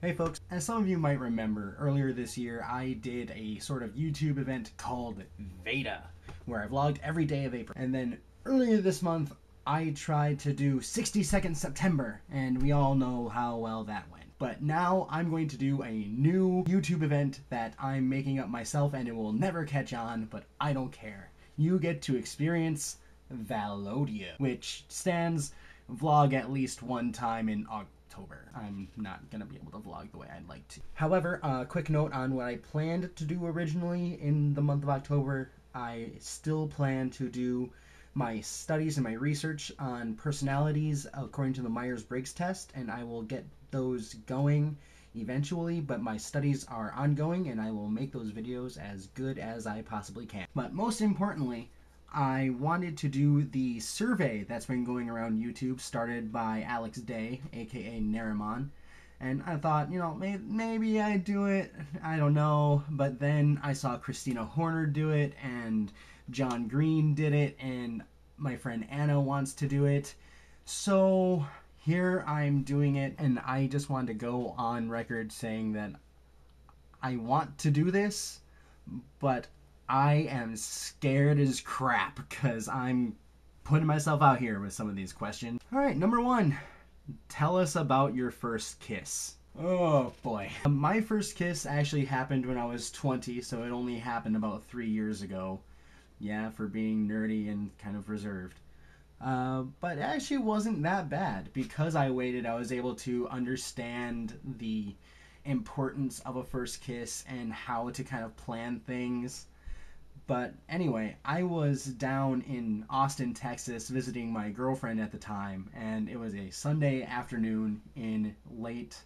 Hey folks, as some of you might remember, earlier this year I did a sort of YouTube event called Veda, where I vlogged every day of April. And then earlier this month I tried to do 60-second September, and we all know how well that went. But now I'm going to do a new YouTube event that I'm making up myself, and it will never catch on, but I don't care. You get to experience Valotio, which stands vlog at least one time in October. I'm not gonna be able to vlog the way I'd like to. However, a quick note on what I planned to do originally in the month of October. I still plan to do my studies and my research on personalities according to the Myers-Briggs test, and I will get those going eventually, but my studies are ongoing and I will make those videos as good as I possibly can. But most importantly, I wanted to do the survey that's been going around YouTube, started by Alex Day, aka Narimon, and I thought, you know, maybe I'd do it, I don't know, but then I saw Christina Horner do it, and John Green did it, and my friend Anna wants to do it, so here I'm doing it, and I just wanted to go on record saying that I want to do this, but I am scared as crap because I'm putting myself out here with some of these questions. Alright, number one, tell us about your first kiss. Oh boy. My first kiss actually happened when I was 20, so it only happened about 3 years ago. Yeah, for being nerdy and kind of reserved. But it actually wasn't that bad. Because I waited, I was able to understand the importance of a first kiss and how to kind of plan things. But anyway, I was down in Austin, Texas, visiting my girlfriend at the time, and it was a Sunday afternoon in it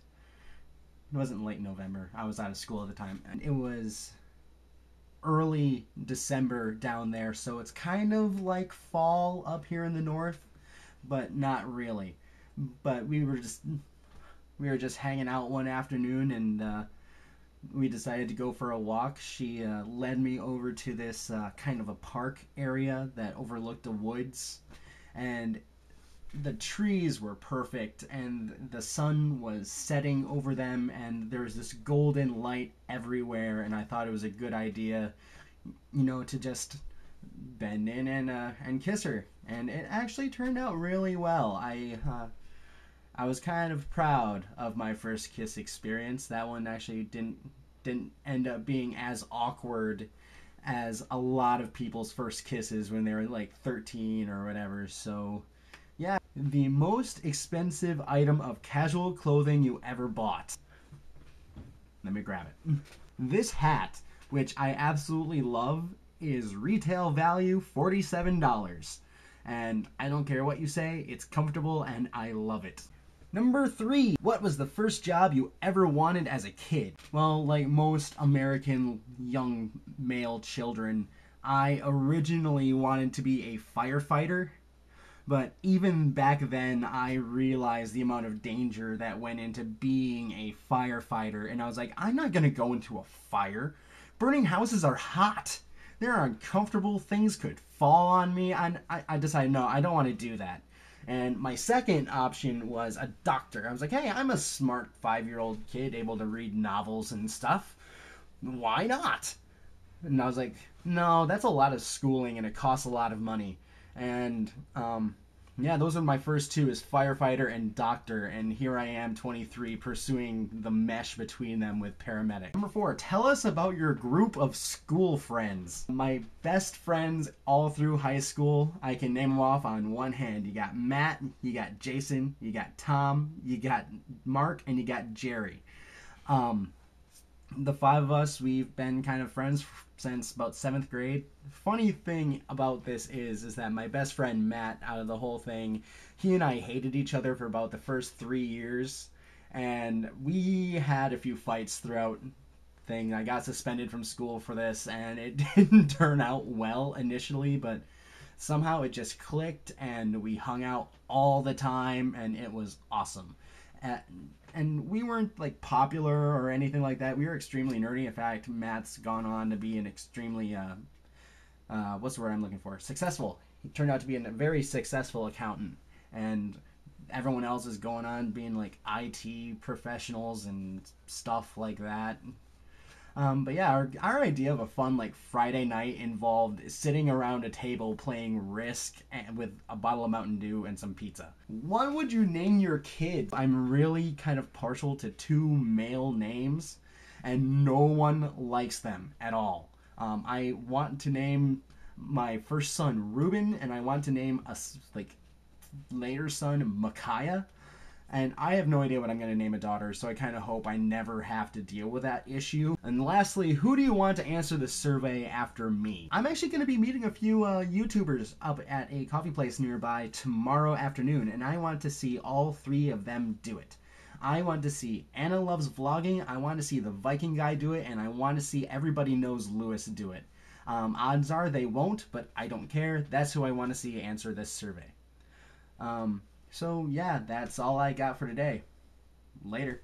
wasn't late November, I was out of school at the time, and it was early December down there, so it's kind of like fall up here in the north, but not really. But we were just hanging out one afternoon, and we decided to go for a walk. She led me over to this kind of a park area that overlooked the woods, and the trees were perfect, and the sun was setting over them, and there was this golden light everywhere, and I thought it was a good idea, you know, to just bend in and kiss her, and it actually turned out really well. I was kind of proud of my first kiss experience. That one actually didn't end up being as awkward as a lot of people's first kisses when they were like 13 or whatever. So yeah, the most expensive item of casual clothing you ever bought. Let me grab it. This hat, which I absolutely love, is retail value $47. And I don't care what you say, it's comfortable and I love it. Number 3, what was the first job you ever wanted as a kid? Well, like most American young male children, I originally wanted to be a firefighter, but even back then I realized the amount of danger that went into being a firefighter, and I was like, I'm not gonna go into a fire. Burning houses are hot. They're uncomfortable, things could fall on me, and I decided, no, I don't want to do that. And my second option was a doctor. I was like, hey, I'm a smart 5-year-old kid able to read novels and stuff. Why not? And I was like, no, that's a lot of schooling and it costs a lot of money. And yeah, those are my first two, is firefighter and doctor. And here I am, 23, pursuing the mesh between them with paramedic. Number 4, tell us about your group of school friends. My best friends all through high school, I can name them off on one hand. You got Matt, you got Jason, you got Tom, you got Mark, and you got Jerry. The 5 of us, we've been kind of friends since about 7th grade. Funny thing about this is that my best friend Matt, out of the whole thing, he and I hated each other for about the first 3 years, and we had a few fights throughout thing. I got suspended from school for this, and it didn't turn out well initially, but somehow it just clicked, and we hung out all the time, and it was awesome. And we weren't like popular or anything like that. We were extremely nerdy. In fact, Matt's gone on to be an extremely what's the word I'm looking for? Successful. He turned out to be a very successful accountant. And everyone else is going on being like IT professionals and stuff like that. But yeah, our idea of a fun like Friday night involved sitting around a table playing Risk and with a bottle of Mountain Dew and some pizza. What would you name your kid? I'm really kind of partial to two male names, and no one likes them at all. I want to name my first son Ruben, and I want to name a like later son Micaiah. And I have no idea what I'm going to name a daughter, so I kind of hope I never have to deal with that issue. And lastly, who do you want to answer the survey after me? I'm actually going to be meeting a few YouTubers up at a coffee place nearby tomorrow afternoon, and I want to see all three of them do it. I want to see Anna Loves Vlogging, I want to see the Viking guy do it, and I want to see Everybody Knows Lewis do it. Odds are they won't, but I don't care. That's who I want to see answer this survey. So yeah, that's all I got for today. Later.